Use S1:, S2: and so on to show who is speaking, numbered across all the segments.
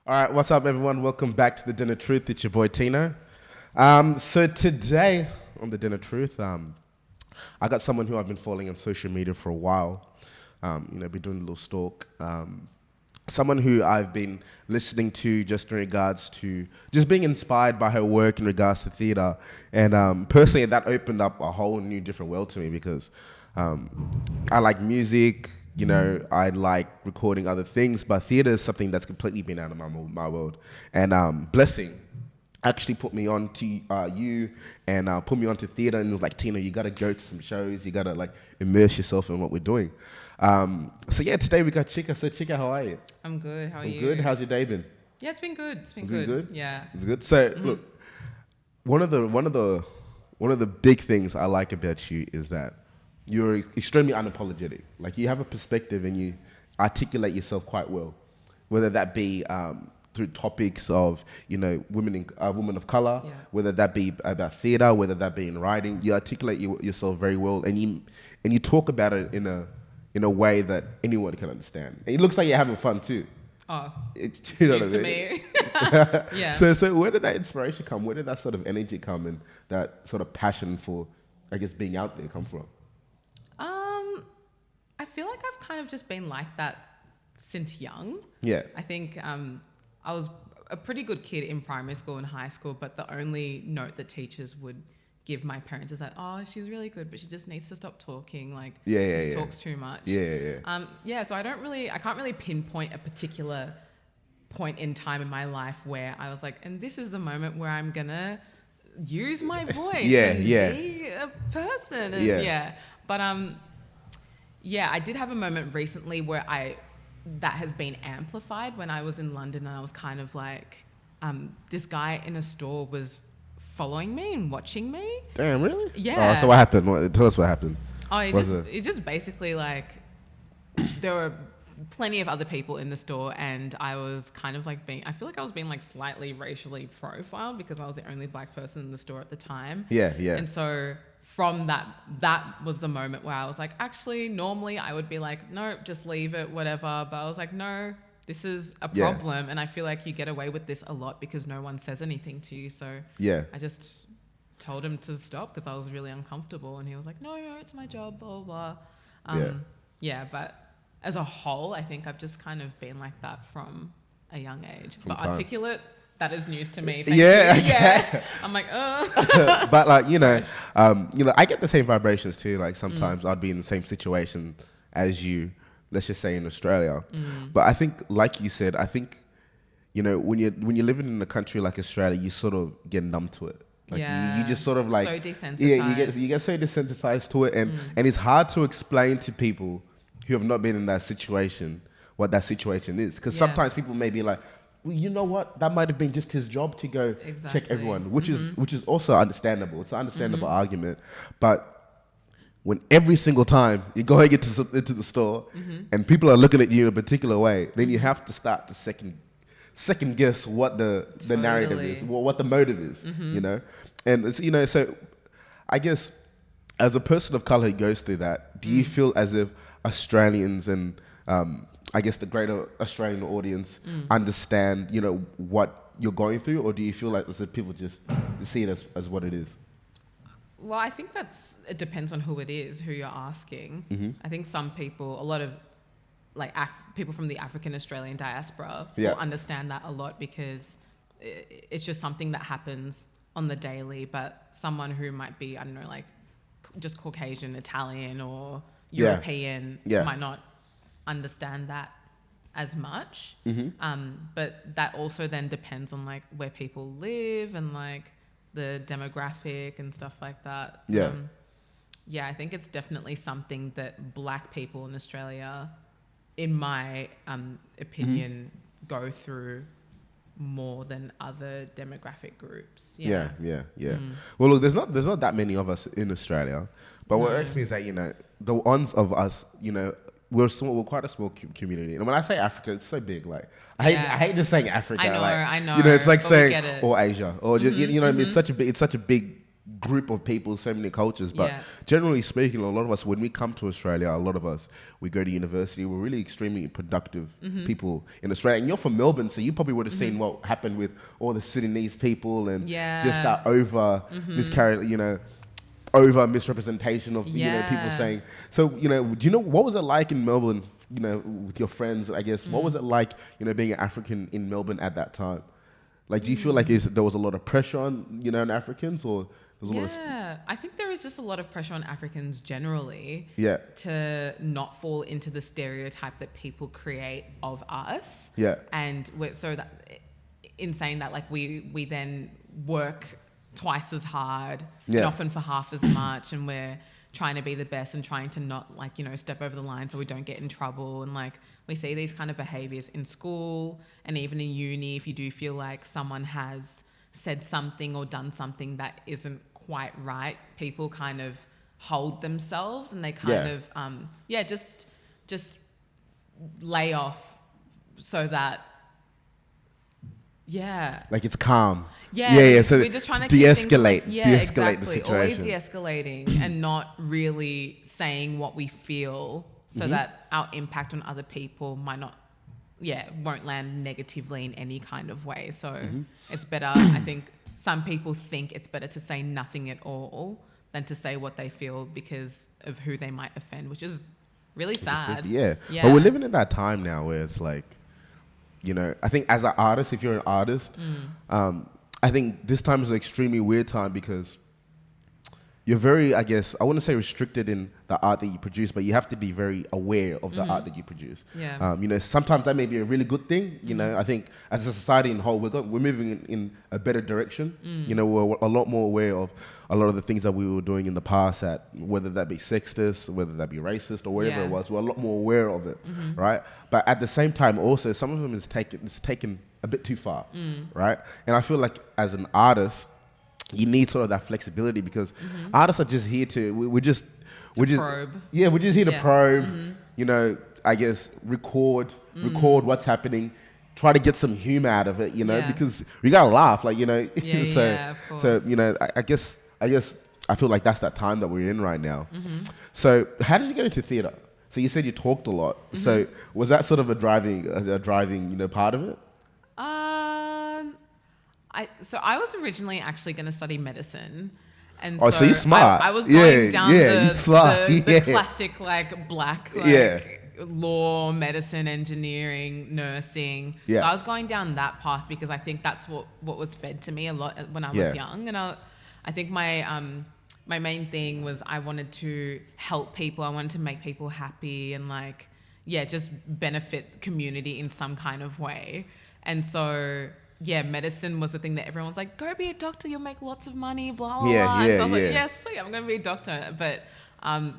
S1: All right, what's up, everyone? Welcome back to the DenofTruth. It's your boy Tino. So today on the DenofTruth, I got someone who I've been following on social media for a while. Been doing a little stalk. Someone who I've been listening to just in regards to just being inspired by her work in regards to theatre. And personally, that opened up a whole new different world to me because I like music. I like recording other things, but theatre is something that's completely been out of my world. And Blessing actually put me on to you and put me onto theatre, and it was like, Tina, you got to go to some shows. You got to like immerse yourself in what we're doing. So yeah, today we got Chika. So Chika, how are you?
S2: I'm good. How are you?
S1: Good. How's your day been?
S2: Yeah, it's been good. It's been
S1: good.
S2: Yeah.
S1: It's good. So look, one of the big things I like about you is that you're extremely unapologetic. Like, you have a perspective and you articulate yourself quite well, whether that be through topics of women of color, whether that be about theater, whether that be in writing. You articulate yourself very well, and you talk about it in a way that anyone can understand. And it looks like you're having fun too.
S2: Oh,
S1: it's
S2: news to me. Yeah.
S1: So where did that inspiration come? Where did that sort of energy come, and that sort of passion for, I guess, being out there come from?
S2: I feel like I've kind of just been like that since young.
S1: Yeah.
S2: I think I was a pretty good kid in primary school and high school, but the only note that teachers would give my parents is that, oh, she's really good, but she just needs to stop talking. Like, she talks too much. So I can't really pinpoint a particular point in time in my life where I was like, and this is the moment where I'm gonna use my voice and be a person. And But I did have a moment recently where that has been amplified when I was in London, and I was kind of like, this guy in a store was following me and watching me.
S1: Damn, really?
S2: Yeah.
S1: Oh, so what happened? Tell us what happened.
S2: Oh, it just basically, like, there were plenty of other people in the store, and I was kind of like I feel like I was being like slightly racially profiled because I was the only black person in the store at the time.
S1: Yeah.
S2: And so from that was the moment where I was like, actually, normally I would be like, no, just leave it, whatever. But I was like, no, this is a problem. And I feel like you get away with this a lot because no one says anything to you. So I just told him to stop because I was really uncomfortable. And he was like, no, it's my job, blah, blah, blah. But as a whole, I think I've just kind of been like that from a young age. But articulate, that is news to me. Thank you. Yeah. I'm like,
S1: But like, I get the same vibrations too. Like, sometimes I'd be in the same situation as you, let's just say in Australia. But I think, like you said, when you're living in a country like Australia, you sort of get numb to it. Like, you just sort of like,
S2: so desensitized.
S1: Yeah, you get so desensitized to it, and it's hard to explain to people who have not been in that situation what that situation is, because sometimes people may be like, well, you know what, that might have been just his job to go check everyone, which is also understandable. It's an understandable argument. But when every single time you're going into the store and people are looking at you in a particular way, then you have to start to second guess what the narrative is, what the motive is, and it's, so I guess as a person of color who goes through that, do you feel as if Australians and I guess the greater Australian audience understand, what you're going through, or do you feel like people just see it as what it is?
S2: Well, I think it depends on who it is, who you're asking. I think some people, a lot of like people from the African Australian diaspora will understand that a lot because it's just something that happens on the daily. But someone who might be, I don't know, like just Caucasian, Italian or European might not understand that as much. But that also then depends on like where people live and like the demographic and stuff like that. I think it's definitely something that black people in Australia, in my opinion, go through more than other demographic groups.
S1: Well, look, there's not that many of us in Australia, but what irks me is that the ones of us, we're quite a small community, and when I say Africa, it's so big. Like, I hate just saying Africa.
S2: I know.
S1: It's like saying or Asia, or just it's such a big group of people, so many cultures. But generally speaking, a lot of us, when we come to Australia, a lot of us, we go to university, we're really extremely productive people in Australia. And you're from Melbourne, so you probably would have seen what happened with all the Sudanese people and just that over over misrepresentation of you know, people saying. So, you know, do you know, what was it like in Melbourne, you know, with your friends, I guess? What was it like, you know, being an African in Melbourne at that time? Like, do you feel like there was a lot of pressure on, you know, on Africans, or there's a lot of
S2: I think there is just a lot of pressure on Africans generally to not fall into the stereotype that people create of us. And so that in saying that, like, we then work twice as hard and often for half as much, and we're trying to be the best and trying to not, like, you know, step over the line so we don't get in trouble. And like, we see these kind of behaviors in school and even in uni. If you do feel like someone has said something or done something that isn't quite right, people kind of hold themselves and they kind of just lay off so that
S1: like it's calm.
S2: So we're just trying to
S1: de-escalate,
S2: de-escalate
S1: the situation.
S2: Always de-escalating and not really saying what we feel, so that our impact on other people might not, won't land negatively in any kind of way. So it's better, I think some people think it's better to say nothing at all than to say what they feel because of who they might offend, which is really sad.
S1: But we're living in that time now where it's like, you know, I think as an artist, if you're an artist, I think this time is an extremely weird time because you're very, I guess, I wouldn't say restricted in the art that you produce, but you have to be very aware of the art that you produce. You know, sometimes that may be a really good thing. You know, I think as a society in whole, we're moving in a better direction. You know, we're a lot more aware of a lot of the things that we were doing in the past, that whether that be sexist, whether that be racist, or whatever it was, we're a lot more aware of it, right? But at the same time, also, some of them is taken a bit too far, right? And I feel like as an artist, you need sort of that flexibility because artists are just here to, we're just
S2: probe.
S1: We're just here to probe, you know, I guess record what's happening, try to get some humor out of it, you know, because we gotta laugh, like, you know.
S2: Of course.
S1: So, you know, I guess I feel like that's that time that we're in right now. So how did you get into theatre? So you said you talked a lot. So was that sort of a driving, you know, part of it?
S2: I was originally actually going to study medicine, and
S1: so you're smart.
S2: I was going down the classic, like, black, like, law, medicine, engineering, nursing. So I was going down that path because I think that's what was fed to me a lot when I was young, and I think my main thing was I wanted to help people. I wanted to make people happy and, like, just benefit the community in some kind of way, and so. Medicine was the thing that everyone's like, go be a doctor, you'll make lots of money, blah, blah, blah. So I was like, yes, sweet, I'm going to be a doctor. But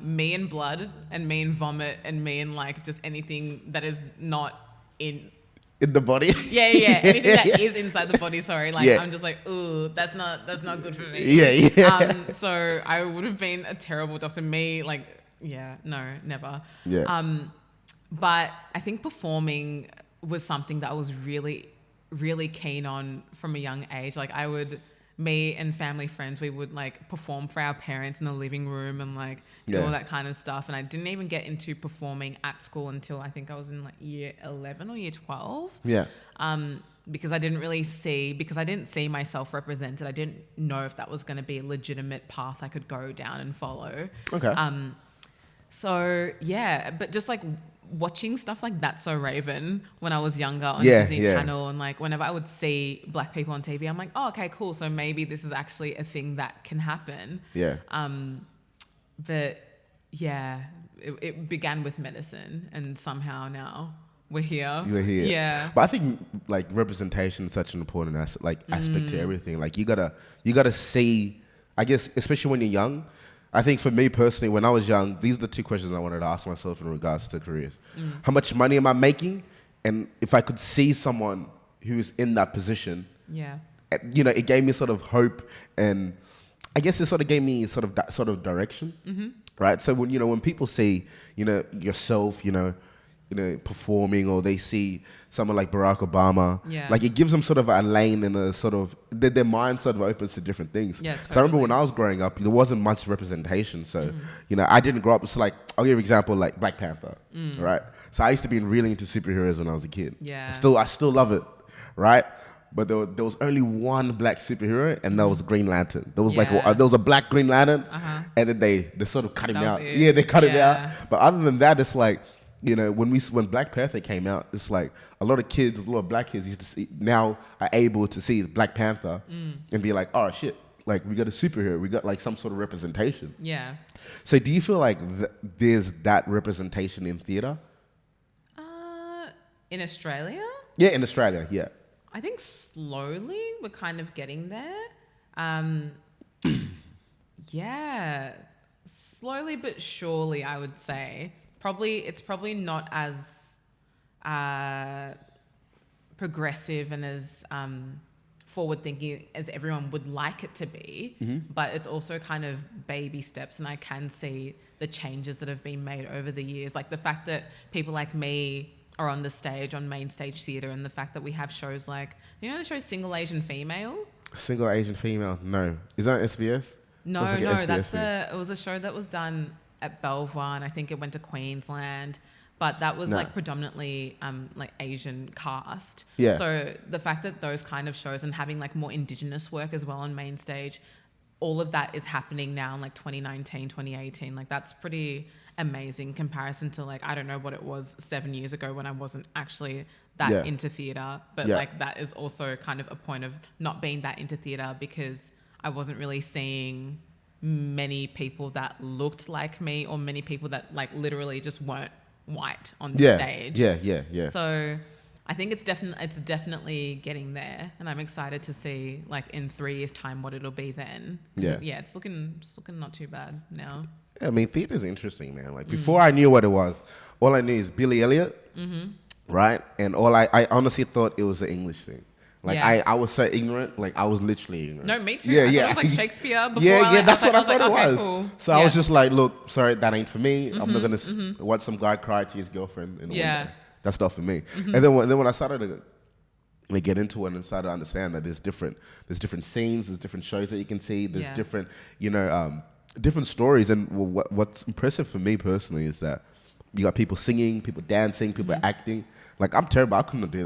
S2: me and blood and me and vomit and me and, like, just anything that is not in
S1: the body.
S2: Anything that is inside the body, sorry. Like, I'm just like, ooh, that's not good for me. So I would have been a terrible doctor. Me, like, no, never. But I think performing was something that I was really keen on from a young age. Like, me and family friends, we would, like, perform for our parents in the living room and, like, do all that kind of stuff. And I didn't even get into performing at school until I think I was in, like, year 11 or year 12. Because I didn't see myself represented. I didn't know if that was going to be a legitimate path I could go down and follow. But just, like, watching stuff like That's So Raven when I was younger on Disney Channel, and, like, whenever I would see black people on TV, I'm like, oh, okay, cool. So maybe this is actually a thing that can happen. But it began with medicine, and somehow now we're here.
S1: You're here. But I think, like, representation is such an important aspect to everything. Like, you gotta see, I guess, especially when you're young. I think for me personally, when I was young, these are the two questions I wanted to ask myself in regards to careers. How much money am I making? And if I could see someone who is in that position, you know, it gave me sort of hope, and I guess it sort of gave me sort of that sort of direction, right? So when people see, you know, yourself, you know, performing, or they see someone like Barack Obama.
S2: Yeah.
S1: Like it gives them sort of a lane and a sort of their mind sort of opens to different things.
S2: Yeah, totally.
S1: So I remember when I was growing up, there wasn't much representation. So I didn't grow up. So like I'll give you an example, like Black Panther, right? So I used to be really into superheroes when I was a kid.
S2: Yeah.
S1: I still love it, right? But there was only one black superhero, and that was Green Lantern. There was there was a black Green Lantern, and then they sort of cut him out.
S2: It.
S1: Yeah, they cut him out. But other than that, it's like, when Black Panther came out, it's like a lot of black kids used to see, now are able to see Black Panther and be like, oh shit, like we got a superhero, we got like some sort of representation.
S2: Yeah.
S1: So do you feel like there's that representation in theatre?
S2: In Australia?
S1: Yeah, in Australia, yeah.
S2: I think slowly we're kind of getting there. Yeah, slowly but surely, I would say. It's probably not as progressive and as forward-thinking as everyone would like it to be, but it's also kind of baby steps, and I can see the changes that have been made over the years. Like the fact that people like me are on the stage, on main stage theatre, and the fact that we have shows like, the show Single Asian Female?
S1: Single Asian Female? No. Is that SBS?
S2: No,
S1: like
S2: it was a show that was done at Belvoir, and I think it went to Queensland, but that was like predominantly like Asian cast.
S1: Yeah.
S2: So the fact that those kind of shows and having like more Indigenous work as well on main stage, all of that is happening now in like 2019, 2018. Like that's pretty amazing comparison to like, I don't know what it was 7 years ago when I wasn't actually that into theatre. But like that is also kind of a point of not being that into theatre, because I wasn't really seeing many people that looked like me, or many people that like literally just weren't white on the stage.
S1: Yeah.
S2: So I think it's definitely getting there, and I'm excited to see like in 3 years' time what it'll be then. It's looking not too bad now.
S1: I mean, theatre's interesting, man. Like before I knew what it was, all I knew is Billy Elliot, right? And I honestly thought it was an English thing. Like I was so ignorant. Like I was literally ignorant.
S2: No, me too. I thought it was like Shakespeare before.
S1: That's what I thought it was.
S2: Cool.
S1: So I was just like, look, sorry, that ain't for me. I'm not gonna watch some guy cry to his girlfriend in a window. That's not for me. And then when I started to get into it and started to understand that there's different scenes, there's different shows that you can see, there's different different stories. And what's impressive for me personally is that you got people singing, people dancing, people acting. Like I'm terrible. I could not do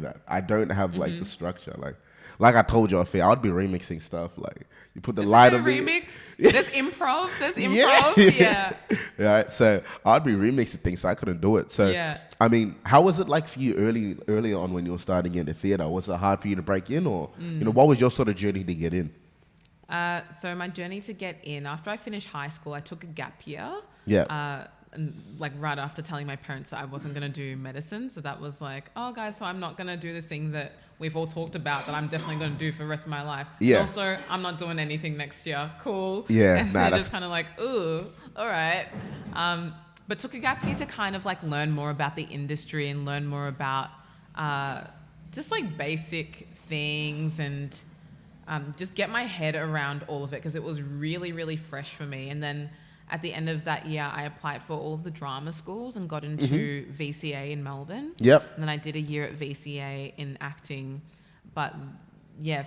S1: that. I don't have like the structure. Like I told you off here, I'd be remixing stuff. Like you put the light on
S2: remix. There's improv. Yeah.
S1: Right. So I'd be remixing things, so I couldn't do it. So I mean, how was it like for you early on when you were starting into theatre? Was it hard for you to break in, or what was your sort of journey to get in?
S2: So my journey to get in, after I finished high school, I took a gap year.
S1: Yeah.
S2: And like right after telling my parents that I wasn't going to do medicine. So that was like, oh guys, so I'm not going to do the thing that we've all talked about that I'm definitely going to do for the rest of my life.
S1: Yeah.
S2: And also, I'm not doing anything next year. Cool.
S1: Yeah.
S2: And they're just kind of like, ooh, all right. But took a gap year to kind of like learn more about the industry and learn more about just like basic things, and just get my head around all of it, because it was really, really fresh for me. And then at the end of that year, I applied for all of the drama schools and got into VCA in Melbourne.
S1: Yep.
S2: And then I did a year at VCA in acting, but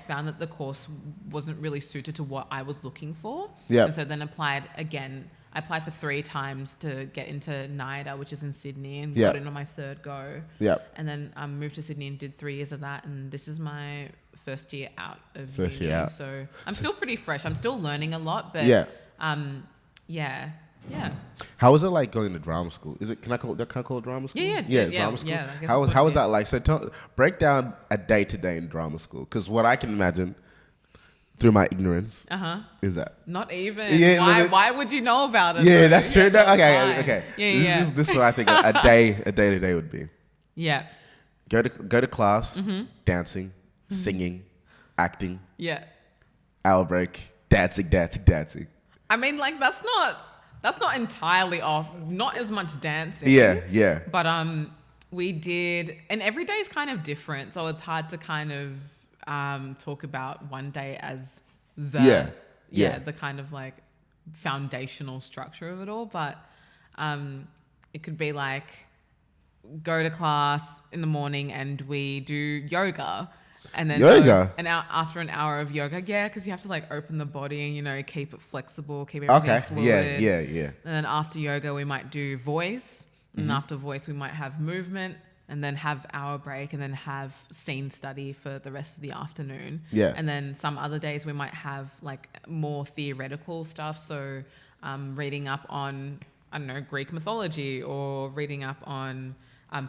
S2: found that the course wasn't really suited to what I was looking for.
S1: Yep.
S2: And so then applied again. I applied for 3 times to get into NIDA, which is in Sydney, and got in on my 3rd go.
S1: Yep.
S2: And then moved to Sydney and did 3 years of that, and this is my first year out of uni. So I'm still pretty fresh. I'm still learning a lot, but yeah.
S1: How was it like going to drama school? Can I call it drama school?
S2: Yeah,
S1: drama school.
S2: Yeah,
S1: how was that like? So break down a day-to-day in drama school, because what I can imagine through my ignorance is that
S2: not even. Why would you know about it?
S1: Yeah,
S2: though?
S1: that's true.
S2: Yeah,
S1: Okay.
S2: Yeah.
S1: This is what I think a day-to-day would be.
S2: Yeah.
S1: Go to class, dancing, singing, acting.
S2: Yeah.
S1: Hour break, dancing.
S2: I mean, like that's not entirely off. Not as much dancing.
S1: Yeah.
S2: But we did, and every day is kind of different, so it's hard to kind of talk about one day as the kind of like foundational structure of it all. But it could be like go to class in the morning and we do yoga. And then
S1: yoga?
S2: So after an hour of yoga, because you have to like open the body and, keep it flexible, keep everything fluid.
S1: Yeah.
S2: And then after yoga, we might do voice. And after voice, we might have movement and then have our break and then have scene study for the rest of the afternoon.
S1: Yeah.
S2: And then some other days we might have like more theoretical stuff. So reading up on, I don't know, Greek mythology or reading up on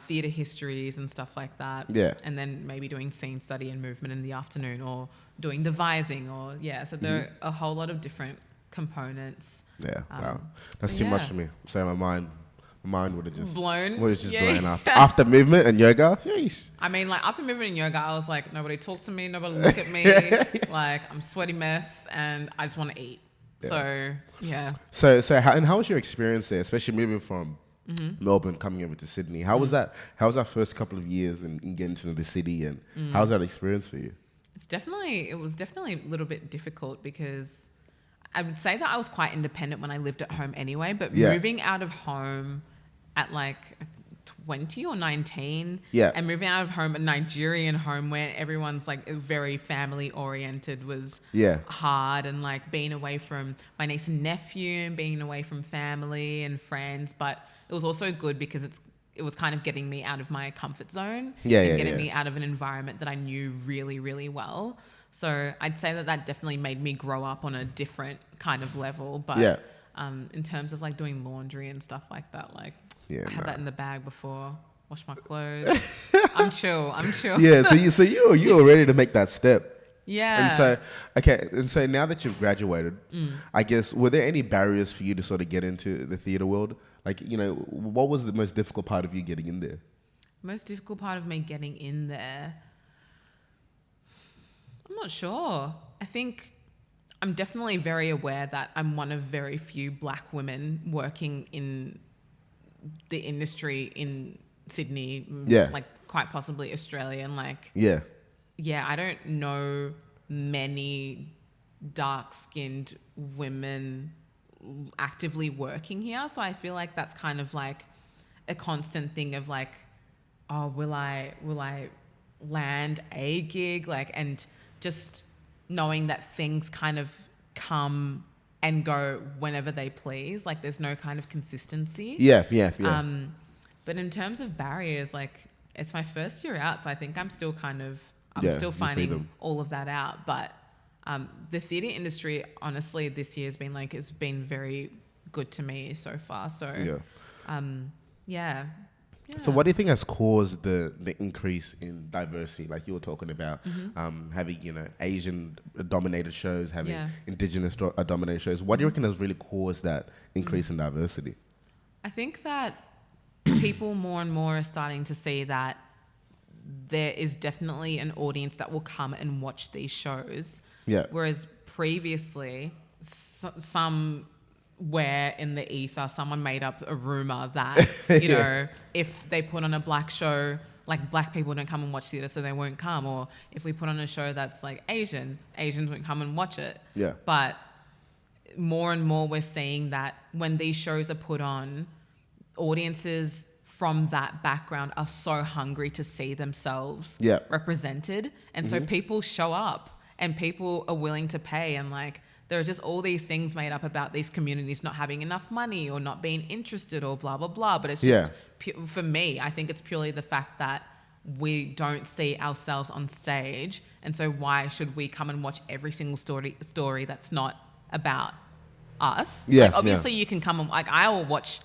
S2: theatre histories and stuff like that.
S1: Yeah.
S2: And then maybe doing scene study and movement in the afternoon or doing devising so there are a whole lot of different components.
S1: Yeah, wow. That's too much for me. So my mind would have just
S2: blown
S1: up. After movement and yoga, sheesh.
S2: I mean, like after movement and yoga, I was like, nobody talk to me, nobody look at me. Like I'm a sweaty mess and I just want to eat.
S1: Yeah. So how was your experience there, especially moving from Melbourne coming over to Sydney? How was that? How was that first couple of years in getting to know the city, and how was that experience for you?
S2: It was definitely a little bit difficult because I would say that I was quite independent when I lived at home anyway, but moving out of home at like 20 or 19 and moving out of home, a Nigerian home where everyone's like very family oriented was hard, and like being away from my niece and nephew and being away from family and friends, but it was also good because it was kind of getting me out of my comfort zone and getting me out of an environment that I knew really, really well. So I'd say that definitely made me grow up on a different kind of level. But in terms of like doing laundry and stuff like that, like I had that in the bag before, wash my clothes. I'm chill.
S1: Yeah, so you were ready to make that step.
S2: Yeah.
S1: And so now that you've graduated, I guess, were there any barriers for you to sort of get into the theatre world? Like, what was the most difficult part of you getting in there?
S2: Most difficult part of me getting in there? I'm not sure. I think I'm definitely very aware that I'm one of very few black women working in the industry in Sydney, like quite possibly Australia. And like, I don't know many dark-skinned women actively working here. So I feel like that's kind of like a constant thing of like, oh, will I land a gig? Like, and just knowing that things kind of come and go whenever they please. Like there's no kind of consistency.
S1: Yeah.
S2: But in terms of barriers, like it's my first year out, so I think I'm still still finding all of that out. But the theatre industry, honestly, this year has been very good to me so far. So yeah.
S1: So what do you think has caused the increase in diversity? Like you were talking about having, Asian dominated shows, having indigenous dominated shows. What do you reckon has really caused that increase in diversity?
S2: I think that people more and more are starting to see that there is definitely an audience that will come and watch these shows. Yeah. Whereas previously, somewhere in the ether, someone made up a rumor that, if they put on a black show, like black people don't come and watch theatre, so they won't come. Or if we put on a show that's like Asians won't come and watch it. Yeah. But more and more we're seeing that when these shows are put on, audiences from that background are so hungry to see themselves represented. And so people show up and people are willing to pay, and like there are just all these things made up about these communities not having enough money or not being interested or blah, blah, blah. But it's just, for me, I think it's purely the fact that we don't see ourselves on stage. And so why should we come and watch every single story that's not about us? Yeah. Like obviously you can come and like, I watch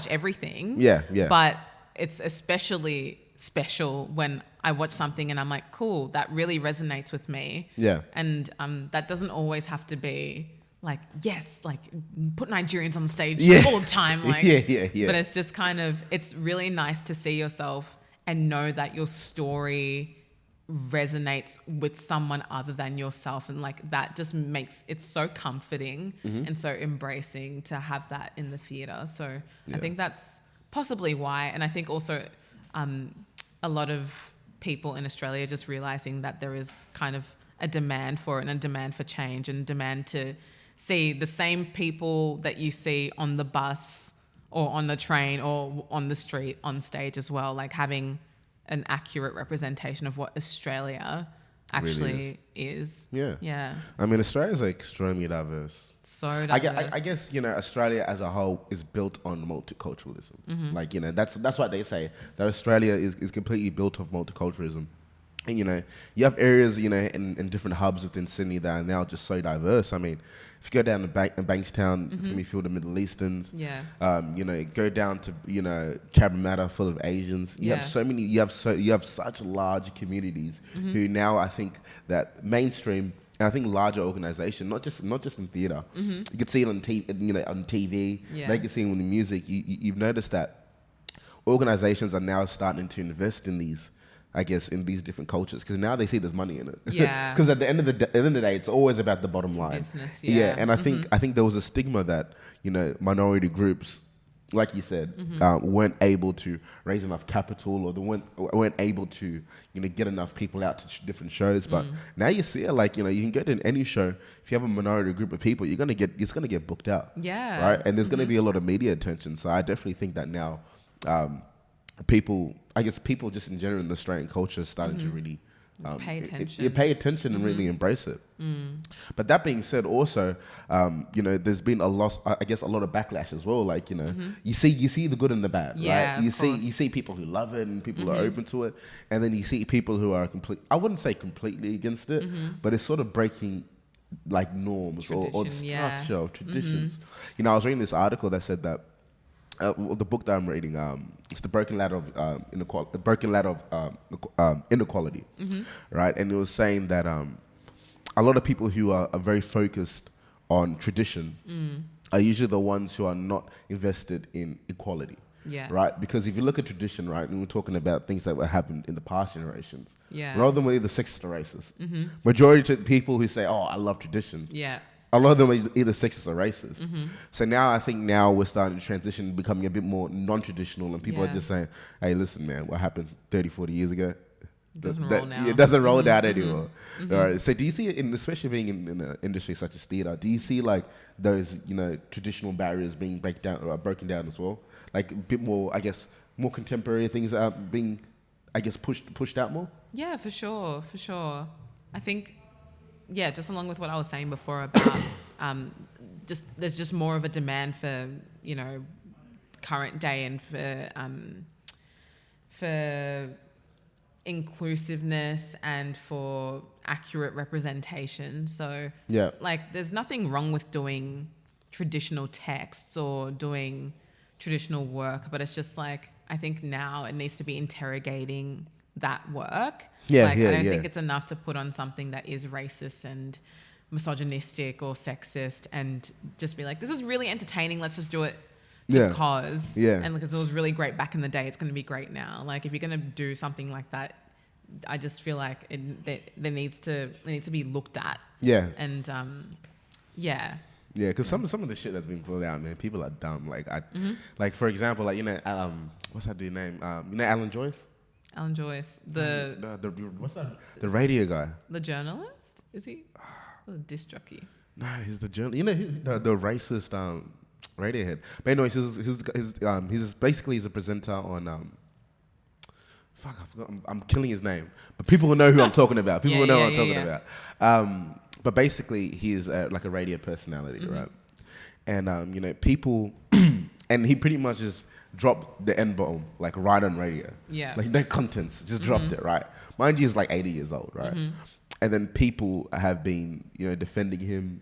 S2: everything. Yeah. But it's especially special when I watch something and I'm like, cool, that really resonates with me. Yeah. And that doesn't always have to be like, yes, like put Nigerians on stage all the time. Like, But it's just kind of, it's really nice to see yourself and know that your story resonates with someone other than yourself. And like that just makes it so comforting and so embracing to have that in the theatre. So I think that's possibly why. And I think also a lot of people in Australia just realising that there is kind of a demand for it and a demand for change and demand to see the same people that you see on the bus or on the train or on the street, on stage as well, like having an accurate representation of what Australia actually really is.
S1: Yeah.
S2: Yeah.
S1: I mean, Australia's like extremely diverse.
S2: So diverse.
S1: I guess, you know, Australia as a whole is built on multiculturalism. Like, you know, that's what they say, that Australia is completely built off multiculturalism. And, you know, you have areas, you know, in different hubs within Sydney that are now just so diverse. I mean, if you go down to Bankstown, it's going to be filled with Middle Easterns.
S2: Yeah.
S1: You know, go down to, you know, Cabramatta, full of Asians. You have so many, you have such large communities who now, I think that mainstream, and I think larger organization, not just in theater. You can see it on TV, you know, on TV.
S2: Yeah.
S1: They can see it with the music. You've noticed that organizations are now starting to invest in these, I guess, in these different cultures, because now they see there's money in it.
S2: Yeah.
S1: Because at the end of the day, it's always about the bottom line.
S2: Business, yeah.
S1: And I think there was a stigma that, you know, minority groups, like you said, weren't able to raise enough capital, or they weren't able to, you know, get enough people out to different shows. But now you see it, like, you know, you can go to any show. If you have a minority group of people, it's gonna get booked out.
S2: Yeah.
S1: Right. And there's gonna be a lot of media attention. So I definitely think that now, people just in general in the Australian culture are starting to really
S2: pay attention.
S1: Pay attention and really embrace it. But that being said, also, you know, there's been a lot of backlash as well. Like, you know, you see the good and the bad,
S2: yeah,
S1: right? You see people who love it and people who are open to it, and then you see people who are I wouldn't say completely against it, but it's sort of breaking like norms or the structure of traditions. You know, I was reading this article that said that. The book that I'm reading, it's the Broken Ladder of Inequality, right? And it was saying that a lot of people who are very focused on tradition are usually the ones who are not invested in equality, right? Because if you look at tradition, right, and we're talking about things that happened in the past generations, rather than either sexist or racist, majority of people who say, "Oh, I love traditions," a lot of them are either sexist or racist. So now I think we're starting to transition, becoming a bit more non-traditional, and people are just saying, hey, listen, man, what happened 30, 40 years ago?
S2: It doesn't roll now.
S1: It doesn't roll out anymore. All right. So do you see, especially being in an industry such as theater, do you see like those, you know, traditional barriers being broken down as well? Like a bit more, I guess, more contemporary things are being, I guess, pushed out more?
S2: Yeah, for sure. I think... Yeah, just along with what I was saying before about there's just more of a demand for, you know, current day and for inclusiveness and for accurate representation. So like there's nothing wrong with doing traditional texts or doing traditional work, but it's just like I think now it needs to be interrogating that work. I don't think it's enough to put on something that is racist and misogynistic or sexist and just be like, this is really entertaining, let's just do it just cause. And because it was really great back in the day, it's going to be great now. Like if you're going to do something like that, I just feel like there needs to be looked at. And because some of the shit that's been pulled out, man, people are dumb. Like like for example, like, you know, what's that dude's name? You know Alan Joyce? Alan Joyce,
S1: what's that? The radio guy.
S2: The journalist? Is he? Or the disc jockey?
S1: No, he's the journalist. You know, the racist Radiohead. But anyways, he's basically a presenter on fuck, I forgot. I'm killing his name, but people will know who I'm talking about. People will know what I'm talking about. But basically, he's like a radio personality, right? And you know, people, and he pretty much just dropped the N-bomb like right on radio. Like no contents, just dropped it, right? Mind you, he's like 80 years old, right? And then people have been, you know, defending him,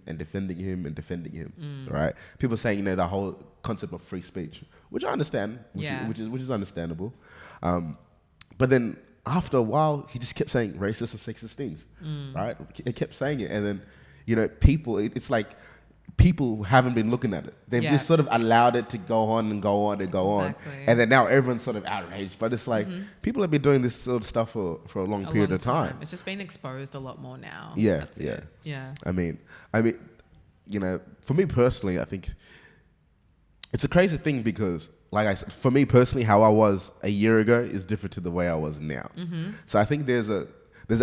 S1: right? People saying, you know, the whole concept of free speech, which I understand, which is understandable. But then after a while, he just kept saying racist and sexist things, right? He kept saying it, and then, you know, people, it's like people haven't been looking at it. They've just sort of allowed it to go on and go on and go on. And then now everyone's sort of outraged. But it's like people have been doing this sort of stuff for a long period of time.
S2: It's just been exposed a lot more now.
S1: Yeah. I mean, you know, for me personally, I think it's a crazy thing because, like I said, for me personally, how I was a year ago is different to the way I was now. So I think there's an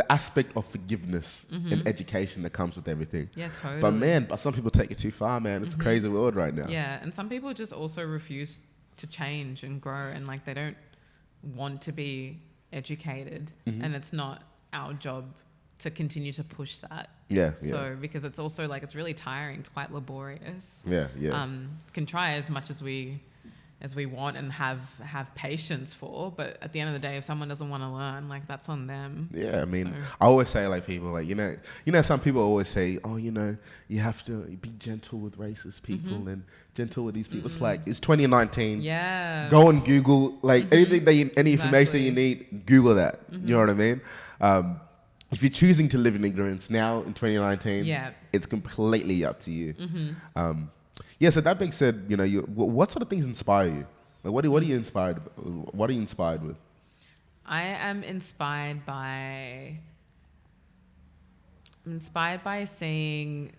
S1: aspect of forgiveness and education that comes with everything.
S2: Yeah, totally.
S1: But some people take it too far, man. It's a crazy world right now.
S2: Yeah, and some people just also refuse to change and grow, and like they don't want to be educated, and it's not our job to continue to push that. So because it's also like it's really tiring, it's quite laborious. Can try as much as we want and have patience for, but at the end of the day, if someone doesn't want to learn, like that's on them.
S1: I mean, I always say like people like, you know some people always say, oh, you have to be gentle with racist people and gentle with these people. It's like, it's 2019. Go on Google, like anything that any information that you need, Google that. You know what I mean? If you're choosing to live in ignorance now in 2019, it's completely up to you. So that being said, what sort of things inspire you? Like, what are you inspired? What are you inspired with?
S2: I am inspired by seeing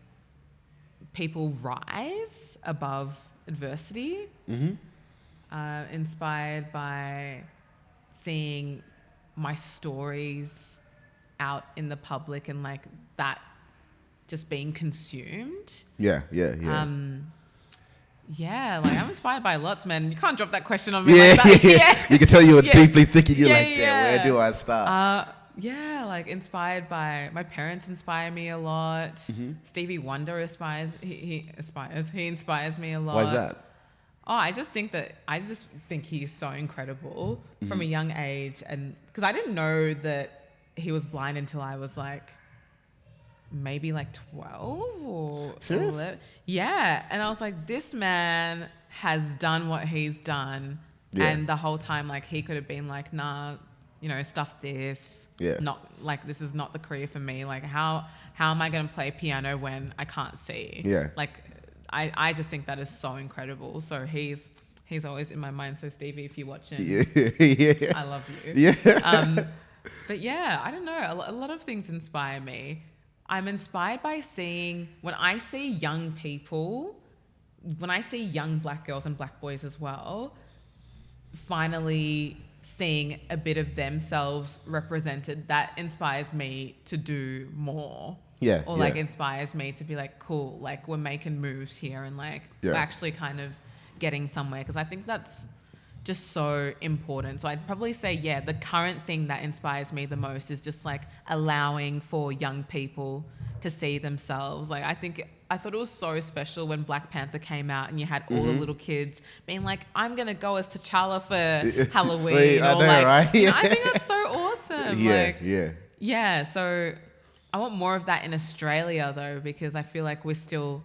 S2: people rise above adversity. Inspired by seeing my stories out in the public and like that just being consumed. Like I'm inspired by lots, man. You can't drop that question on me like that. You
S1: can tell you were deeply thinking. You're like, where do I start?
S2: Like inspired by my parents inspire me a lot. Stevie Wonder inspires me a lot.
S1: Why is that?
S2: I just think he's so incredible from a young age, and because I didn't know that he was blind until I was like maybe like 12 or 11. And I was like, this man has done what he's done, and the whole time like he could have been like, nah, stuff this, not like this is not the career for me. Like how am I going to play piano when I can't see? Like I just think that is so incredible. So he's always in my mind. So Stevie, if you're watching, I love you. But I don't know. A lot of things inspire me. I'm inspired by seeing, when I see young black girls and black boys as well, finally seeing a bit of themselves represented, that inspires me to do more. Inspires me to be like, cool, like we're making moves here and like we're actually kind of getting somewhere. Because I think that's just so important. So I'd probably say, the current thing that inspires me the most is just like allowing for young people to see themselves. Like I thought it was so special when Black Panther came out and you had all the little kids being like, I'm going to go as T'Challa for Halloween. I think that's so awesome. So I want more of that in Australia though, because I feel like we're still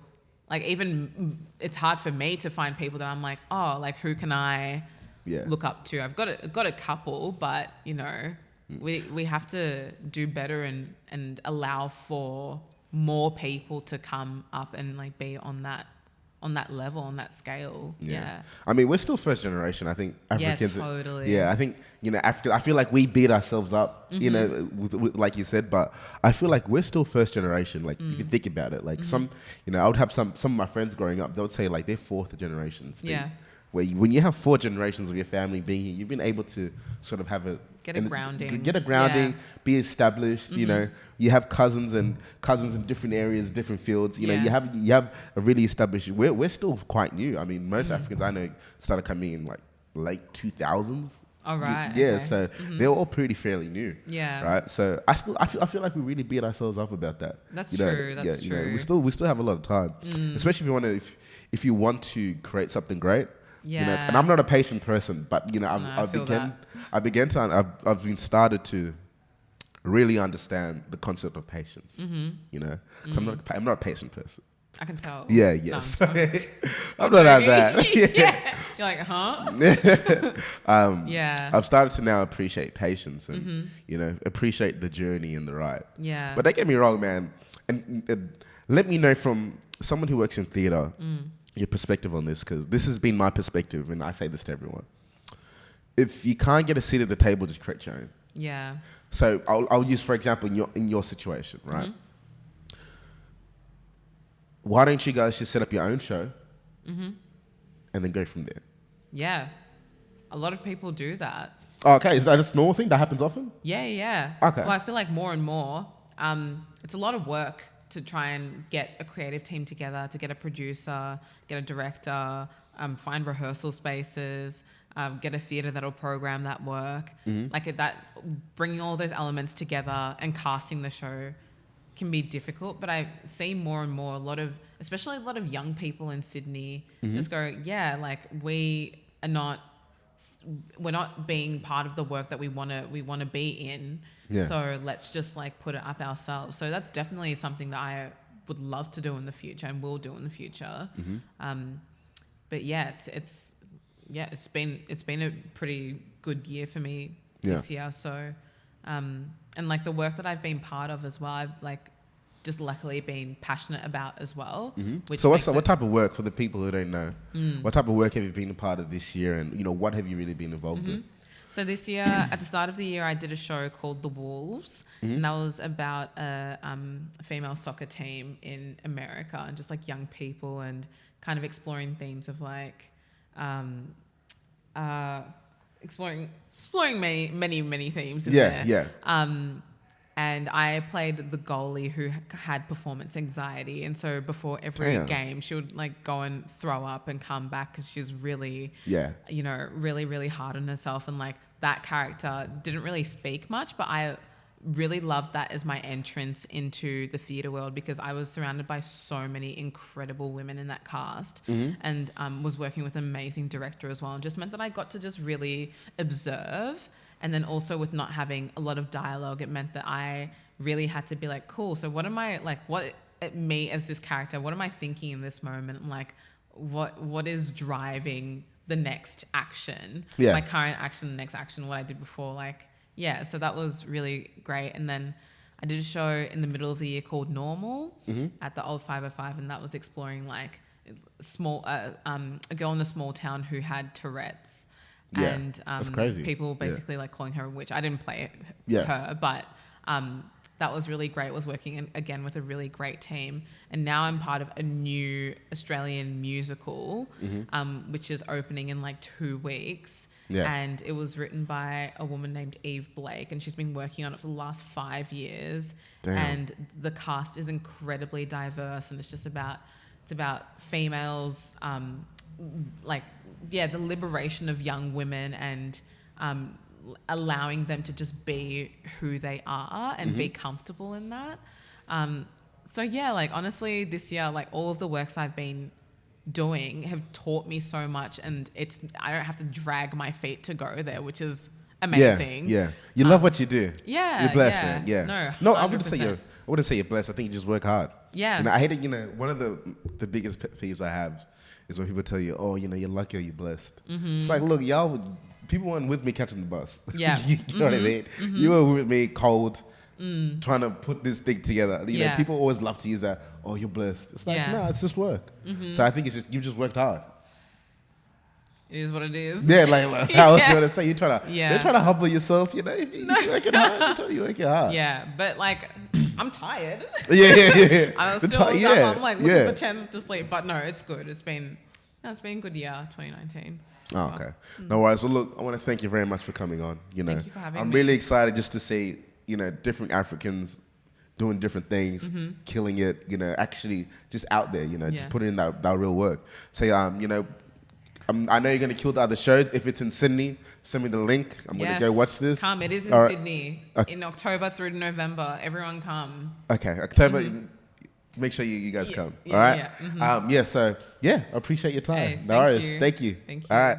S2: like, even it's hard for me to find people that I'm like, oh, like who can I look up to? I've got a couple, but we have to do better and allow for more people to come up and like be on that level, on that scale.
S1: I mean, we're still first generation. I think Africans.
S2: Totally.
S1: I think Africa. I feel like we beat ourselves up, with, like you said. But I feel like we're still first generation. Like if you think about it, like some, I would have some of my friends growing up. They would say like they're fourth generations. Where when you have 4 generations of your family being here, you've been able to sort of have
S2: get a grounding,
S1: be established. You have cousins in different areas, different fields. You have a really established. We're still quite new. I mean, most Africans I know started coming in like late 2000s.
S2: All right.
S1: So they're all pretty fairly new. Right. So I feel like we really beat ourselves up about that.
S2: That's true. That's true.
S1: We still have a lot of time, especially if you want to create something great. And I'm not a patient person, but I've been started to really understand the concept of patience. So I'm not a patient person.
S2: I can tell.
S1: Yes. No, I'm not that bad.
S2: You're like, huh?
S1: I've started to now appreciate patience and appreciate the journey and the ride. But don't get me wrong, man. And let me know from someone who works in theatre. Your perspective on this, because this has been my perspective, and I say this to everyone. If you can't get a seat at the table, just create your own. So I'll use, for example, in your situation, right? Why don't you guys just set up your own show, and then go from there?
S2: A lot of people do that.
S1: Oh, okay, is that a normal thing that happens often?
S2: Okay. Well, I feel like more and more, it's a lot of work to try and get a creative team together, to get a producer, get a director, find rehearsal spaces, get a theatre that'll program that work. Like that, bringing all those elements together and casting the show can be difficult. But I see more and more, especially a lot of young people in Sydney just go, yeah, like we're not being part of the work that we want to be in. Yeah. So let's just like put it up ourselves. So that's definitely something that I would love to do in the future and will do in the future. But yeah, it's been a pretty good year for me this year. So, and like the work that I've been part of as well, I've like just luckily been passionate about as well. Which
S1: so what type of work, for the people who don't know, what type of work have you been a part of this year, and what have you really been involved with?
S2: So this year, at the start of the year, I did a show called The Wolves, and that was about a female soccer team in America, and just like young people, and kind of exploring themes of like exploring many themes in there. And I played the goalie who had performance anxiety, and so before every game, she would like go and throw up and come back because she was really, really hard on herself. And like that character didn't really speak much, but I really loved that as my entrance into the theatre world, because I was surrounded by so many incredible women in that cast, and was working with an amazing director as well, and just meant that I got to just really observe. And then also with not having a lot of dialogue, it meant that I really had to be like, cool, so what am I, like, me as this character, what am I thinking in this moment? And like, what is driving the next action? My current action, the next action, what I did before, like, yeah, so that was really great. And then I did a show in the middle of the year called Normal at the old 505, and that was exploring like a girl in a small town who had Tourette's.
S1: Yeah,
S2: and
S1: that's crazy.
S2: People basically like calling her a witch. I didn't play her, but that was really great. Was working again with a really great team, and now I'm part of a new Australian musical, which is opening in like 2 weeks. And it was written by a woman named Eve Blake, and she's been working on it for the last 5 years. Damn. And the cast is incredibly diverse, and it's about females, the liberation of young women, and allowing them to just be who they are and be comfortable in that. So yeah, like honestly, this year, like all of the works I've been doing have taught me so much, and I don't have to drag my feet to go there, which is amazing.
S1: You love what you do. You're blessed, man. No, 100%. I wouldn't say you're blessed. I think you just work hard. I hate it. One of the biggest pet peeves I have is when people tell you, oh, you're lucky or you're blessed. It's like, look, people weren't with me catching the bus. you know what I mean? You were with me cold, trying to put this thing together. People always love to use that, oh, you're blessed. It's like, no, it's just work. So I think it's just, you just worked hard.
S2: It is what it is.
S1: Yeah, like how else you want to say? You're trying to humble yourself, you work it hard. You work it hard.
S2: Yeah, but like, I'm tired.
S1: I'm
S2: still I'm like looking for chances to sleep, but no, it's good. It's been a good year, 2019.
S1: Oh, okay. No worries. Well, look, I want to thank you very much for coming on.
S2: Thank you for having me.
S1: I'm really excited just to see, different Africans doing different things, killing it, actually just out there, just putting in that real work. So, I know you're going to kill the other shows. If it's in Sydney, send me the link. I'm going to go watch this.
S2: Come. It is in Sydney in October through to November. Everyone come.
S1: Okay. October. Make sure you guys come. All right? I appreciate your time.
S2: Hey, thank you.
S1: Thank you. All right.